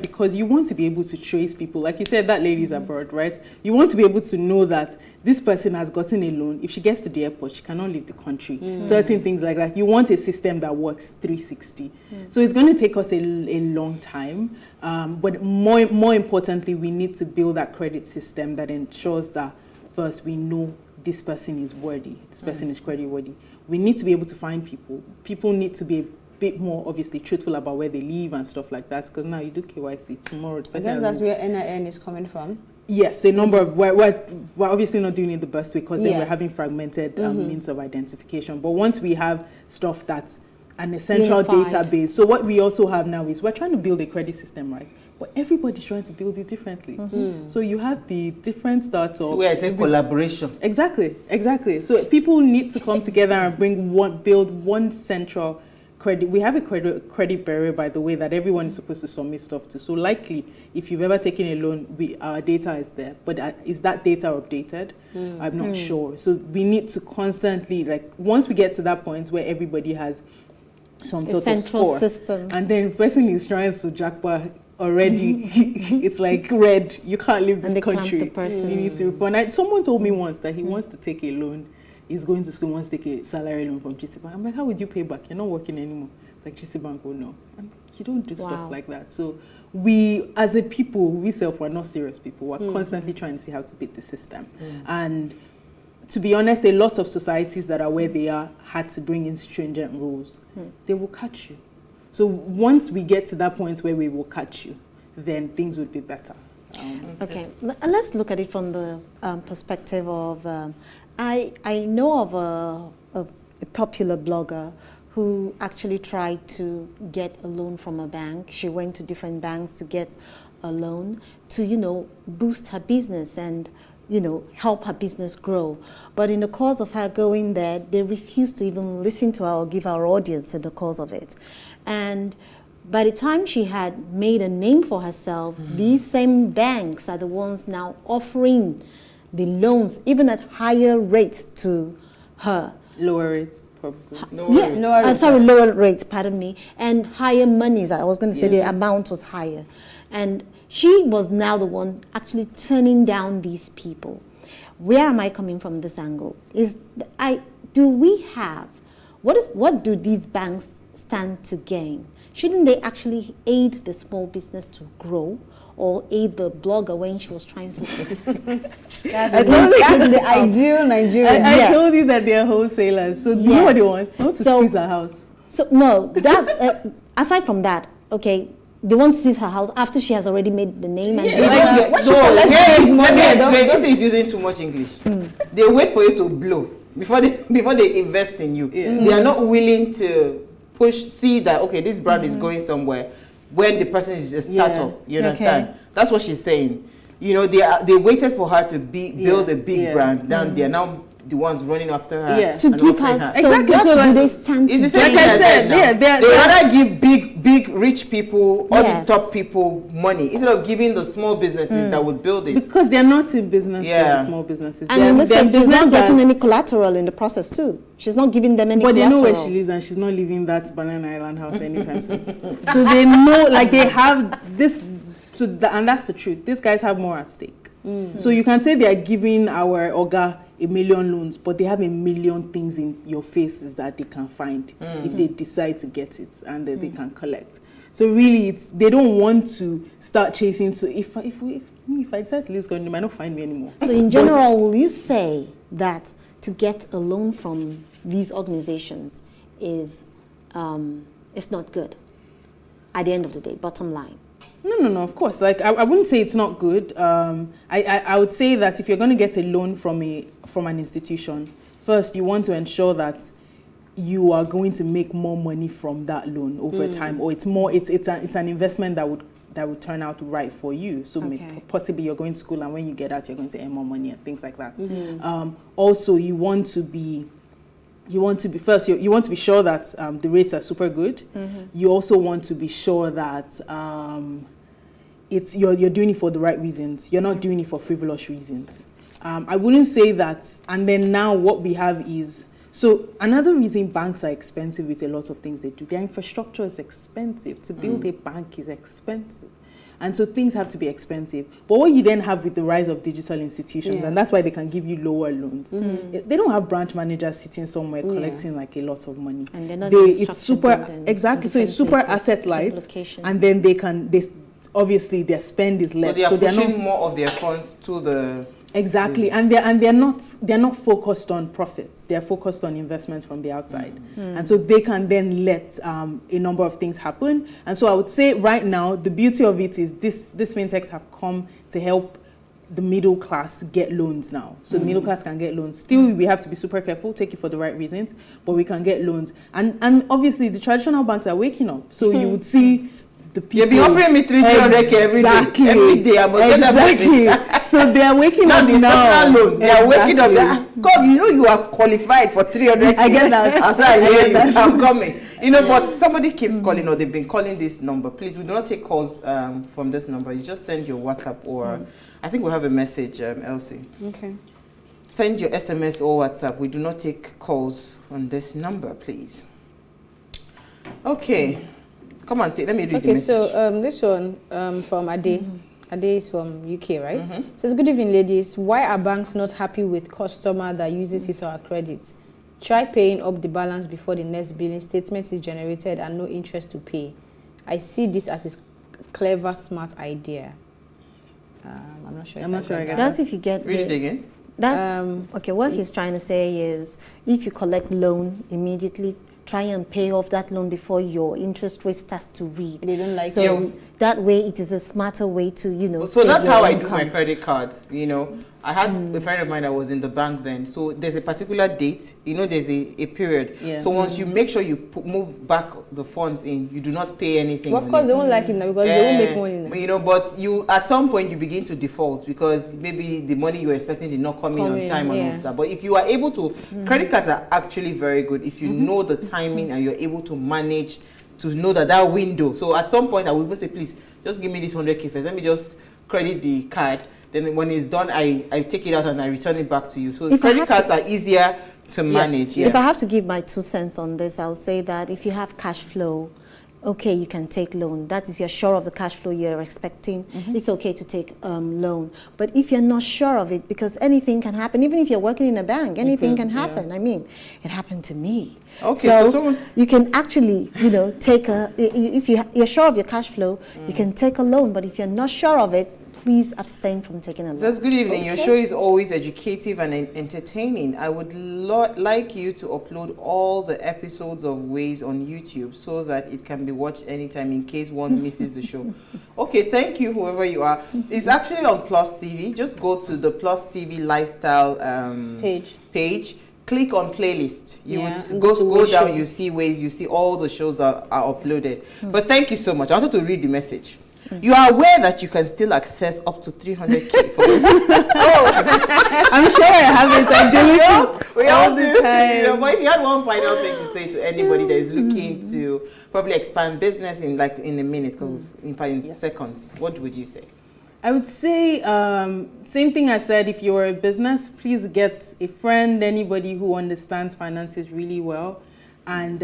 because you want to be able to trace people. Like you said, that lady's abroad, right? You want to be able to know that this person has gotten a loan. If she gets to the airport, she cannot leave the country. Certain things like that. You want a system that works 360. So it's going to take us a long time. But more importantly, we need to build that credit system that ensures that first we know this person is worthy, this person is creditworthy. We need to be able to find people. People need to be a bit more obviously truthful about where they live and stuff like that. Because now you do KYC tomorrow. I guess that's where NIN is coming from. Yes, a number of we're obviously not doing it the best way because then we're having fragmented means of identification. But once we have stuff that's an essential database, so what we also have now is we're trying to build a credit system, right? But everybody's trying to build it differently. So you have the different startups. So where I say collaboration. Exactly. So people need to come together and build one central credit. We have a credit bureau, by the way, that everyone is supposed to submit stuff to. So likely, if you've ever taken a loan, our data is there. But is that data updated? I'm not sure. So we need to constantly, like, once we get to that point where everybody has some sort of score, system, and then the person is trying to jackpot already, it's like red. You can't leave this country. The person. You need to report. Someone told me once that he wants to take a loan. He's going to school, wants to take a salary loan from GT Bank. I'm like, how would you pay back? You're not working anymore. It's like GT Bank will know. You don't do stuff like that. So we, as a people, we're not serious people. We're constantly trying to see how to beat the system. And to be honest, a lot of societies that are where they are had to bring in stringent rules. They will catch you. So once we get to that point where we will catch you, then things would be better. Okay, let's look at it from the perspective of, I know of a popular blogger who actually tried to get a loan from a bank. She went to different banks to get a loan to, you know, boost her business and, you know, help her business grow. But in the course of her going there, they refused to even listen to her or give her audience in the course of it. And by the time she had made a name for herself, these same banks are the ones now offering the loans, even at higher rates to her. Lower rates, probably. Lower rates, pardon me, and higher monies. I was going to say the amount was higher. And she was now the one actually turning down these people. Where am I coming from this angle? What do these banks stand to gain? Shouldn't they actually aid the small business to grow, or aid the blogger when she was trying to? That's the ideal Nigerian. I told you that they're wholesalers. So you know what they want? They want to seize her house. So no, that aside from that, okay, they want to seize her house after she has already made the name. And This is using too much English. They wait for you to blow before they invest in you. They are not willing to see that, okay, this brand is going somewhere when the person is a startup. You understand? Okay. That's what she's saying. You know, they waited for her to build a big brand. Then they are now the ones running after her to give her. So exactly. So what do they stand to? It's the same thing I said. They rather give big rich people, all these top people money instead of giving the small businesses that would build it. Because they're not in business for the small businesses. And in this case, she's not getting any collateral in the process too. She's not giving them any collateral. But they know where she lives, and she's not leaving that Banana Island house anytime soon. So they know, like, they have this. And that's the truth. These guys have more at stake. So you can say they are giving our Oga a million loans, but they have a million things in your faces that they can find if they decide to get it, and that they can collect. So really, they don't want to start chasing. So if I decide to leave Scotland, they might not find me anymore. So in general, will you say that to get a loan from these organizations is it's not good at the end of the day, bottom line? No, of course. Like, I wouldn't say it's not good. I would say that if you're going to get a loan from an institution, first you want to ensure that you are going to make more money from that loan over time, or it's an investment that would turn out right for you. So possibly you're going to school, and when you get out, you're going to earn more money and things like that. Also, you want to be sure that the rates are super good. You also want to be sure that you're doing it for the right reasons. You're not doing it for frivolous reasons. I wouldn't say that. And then now what we have is, so another reason banks are expensive with a lot of things they do. Their infrastructure is expensive. To build a bank is expensive. And so things have to be expensive. But what you then have with the rise of digital institutions, and that's why they can give you lower loans. They don't have branch managers sitting somewhere collecting like a lot of money. And they're not it's super, exactly, so it's super asset light. And then obviously their spend is less. So they are pushing more of their funds to the... Exactly, and they're not focused on profits. They're focused on investments from the outside, and so they can then let a number of things happen. And so I would say right now the beauty of it is this fintechs have come to help the middle class get loans now. So the middle class can get loans. Still, we have to be super careful, take it for the right reasons, but we can get loans. And obviously the traditional banks are waking up. So you would see the people. You'll be offering me 300 every day. Every day I'm going to get that. So they are waking up now. Loan. They are waking up. God, you know you are qualified for 300. I get that. As I hear you, I'm coming. You know, but somebody keeps calling, or they've been calling this number. Please, we do not take calls from this number. You just send your WhatsApp, or I think we have a message, Elsie. Okay. Send your SMS or WhatsApp. We do not take calls on this number, please. Okay. Come on, let me read the message. Okay, so this one from Ade. Ade is from UK, right? Says, good evening, ladies. Why are banks not happy with customer that uses his or her credit? Try paying up the balance before the next billing statement is generated and no interest to pay. I see this as a clever, smart idea. I'm not sure. I'm not sure I get That's if you get... Read it again. That's... okay, what he's trying to say is, if you collect loan immediately, try and pay off that loan before your interest rate starts to read. They don't like so it. That way, it is a smarter way to, you know. So that's how I do income. my credit cards. You know, I had a friend of mine that was in the bank then. So there's a particular date. You know, there's a period. Yeah. So once you make sure you move back the funds in, you do not pay anything. Well, of course, they won't like it now because they won't make money now. You know, but you at some point you begin to default because maybe the money you were expecting did not come in on time and all that. But if you are able to, credit cards are actually very good if you know the timing and you're able to manage to know that window. So at some point I will even say, please, just give me this 100K first. Let me just credit the card. Then when it's done, I take it out and I return it back to you. So credit cards are easier to manage. If I have to give my 2 cents on this, I would say that if you have cash flow, okay, you can take loan. That is, you're sure of the cash flow you're expecting. It's okay to take loan. But if you're not sure of it, because anything can happen, even if you're working in a bank, anything can happen. I mean, it happened to me. Okay, so you can actually, you know, take if you're sure of your cash flow, you can take a loan. But if you're not sure of it, please abstain from taking a loan. That's good evening. Your show is always educative and entertaining. I would like you to upload all the episodes of Ways on YouTube so that it can be watched anytime in case one misses the show. Okay, thank you, whoever you are. It's actually on Plus TV. Just go to the Plus TV lifestyle page. Click on playlist. You would go down, you see Ways, you see all the shows that are uploaded. But thank you so much. I wanted to read the message. You are aware that you can still access up to 300K for I'm sure I have it. I delete it we all the time. You know, but if you had one final thing to say to anybody that is looking to probably expand business in a minute, in seconds, what would you say? I would say same thing I said. If you're a business, please get a friend, anybody who understands finances really well, and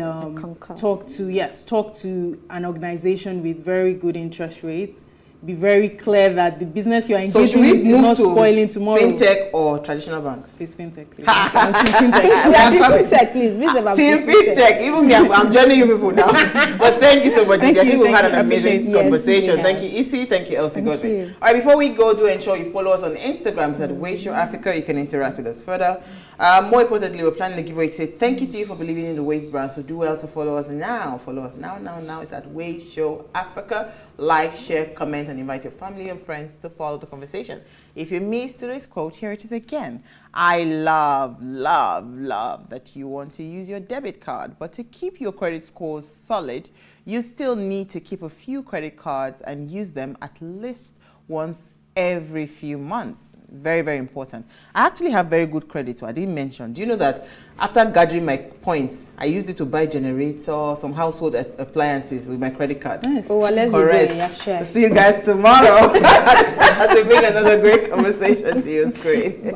talk to an organization with very good interest rates. Be very clear that the business you are engaging with is not spoiling tomorrow. Fintech or traditional banks? Please, fintech, please. Fintech, please. Team fintech. Even me, I'm joining you people now. But thank you so much. I think we've had an amazing conversation. Thank you, Issy. Thank you, Elsie Godwin. All right, before we go, do ensure you follow us on Instagram at WaysShowAfrica. You can interact with us further. More importantly, we're planning a giveaway to say thank you to you for believing in the Ways brand. So do well to follow us now. Follow us now. It's at WaysShowAfrica. Like, share, comment, and invite your family and friends to follow the conversation. If you missed today's quote, here it is again. I love that you want to use your debit card, but to keep your credit scores solid, you still need to keep a few credit cards and use them at least once every few months. Very, very important. I actually have very good credit, so I didn't mention. Do you know that after gathering my points, I used it to buy generator, some household appliances with my credit card? Nice. Oh, well, let's Correct. See you guys tomorrow as we bring another great conversation to your screen.